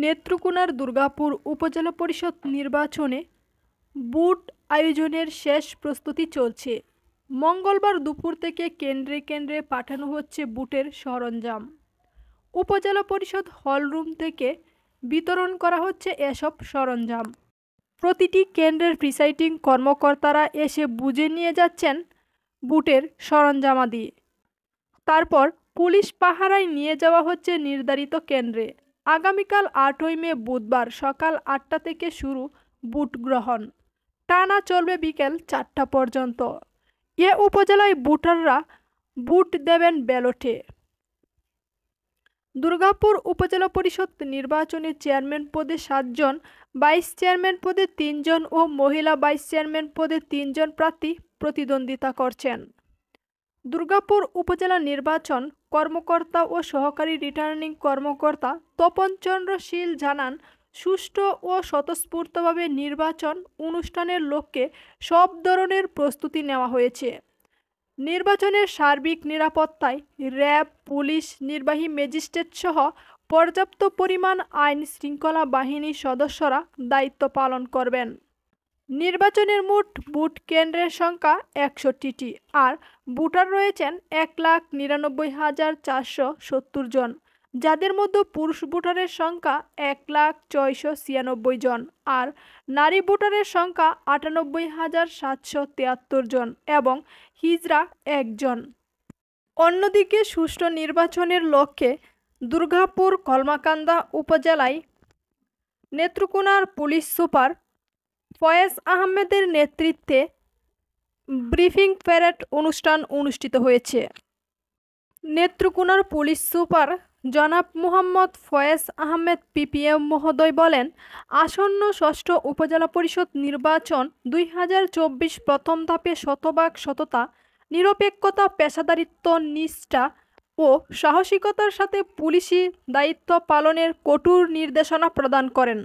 নেত্রকোনার দুর্গাপুর উপজেলা পরিষদ নির্বাচনে বুথ আয়োজনের শেষ প্রস্তুতি চলছে। মঙ্গলবার দুপুর থেকে কেন্দ্রে কেন্দ্রে পাঠানো হচ্ছে বুথের সরঞ্জাম। উপজেলা পরিষদ হলরুম থেকে বিতরণ করা হচ্ছে এসব সরঞ্জাম। প্রতিটি কেন্দ্রের প্রিসাইডিং কর্মকর্তারা এসে বুঝে নিয়ে যাচ্ছেন বুথের সরঞ্জামাদি। তারপর পুলিশ পাহারায় নিয়ে যাওয়া হচ্ছে নির্ধারিত কেন্দ্রে। আগামীকাল 8ই মে বুধবার সকাল 8টা থেকে শুরু বুথ গ্রহণ। টানা চলবে বিকেল 4টা পর্যন্ত। এ উপজেলায় ভোটাররা ভোট দেবেন ব্যালটে। দুর্গাপুর উপজেলা পরিষদ নির্বাচনে চেয়ারম্যান পদে 7 জন, ভাইস চেয়ারম্যান পদে 3 জন ও মহিলা ভাইস চেয়ারম্যান পদে 3 জন প্রার্থী প্রতিদ্বন্দ্বিতা করছেন। দুর্গাপুর উপজেলা নির্বাচন কর্মকর্তা ও সহকারী রিটার্নিং কর্মকর্তা তপন চন্দ্র শীল জানান, সুষ্ঠু ও স্বতঃস্ফূর্তভাবে নির্বাচন অনুষ্ঠানের লক্ষ্যে সব ধরনের প্রস্তুতি নেওয়া হয়েছে। নির্বাচনের সার্বিক নিরাপত্তায় র্যাব, পুলিশ, নির্বাহী ম্যাজিস্ট্রেট সহ পর্যাপ্ত পরিমাণ আইন শৃঙ্খলা বাহিনীর সদস্যরা দায়িত্ব পালন করবেন। নির্বাচনের মোট ভোট কেন্দ্রের সংখ্যা 61টি আর ভোটার রয়েছেন 1,99,470 জন, যাদের মধ্যে পুরুষ ভোটারের সংখ্যা 1,06,96 জন আর নারী ভোটারের সংখ্যা 98,773 জন এবং হিজড়া 1 জন। অন্যদিকে সুষ্ঠু নির্বাচনের লক্ষ্যে দুর্গাপুর কলমাকান্দা উপজেলায় নেত্রকোনার পুলিশ সুপার ফয়েজ আহমেদের নেতৃত্বে ব্রিফিং প্যারেড অনুষ্ঠান অনুষ্ঠিত হয়েছে। নেত্রকোনার পুলিশ সুপার জনাব মোহাম্মদ ফয়েজ আহমেদ পিপিএম মহোদয় বলেন, আসন্ন 6ষ্ঠ উপজেলা পরিষদ নির্বাচন 2024 প্রথম ধাপে শতভাগ সততা, নিরপেক্ষতা, পেশাদারিত্ব, নিষ্ঠা ও সাহসিকতার সাথে পুলিশি দায়িত্ব পালনের কঠোর নির্দেশনা প্রদান করেন।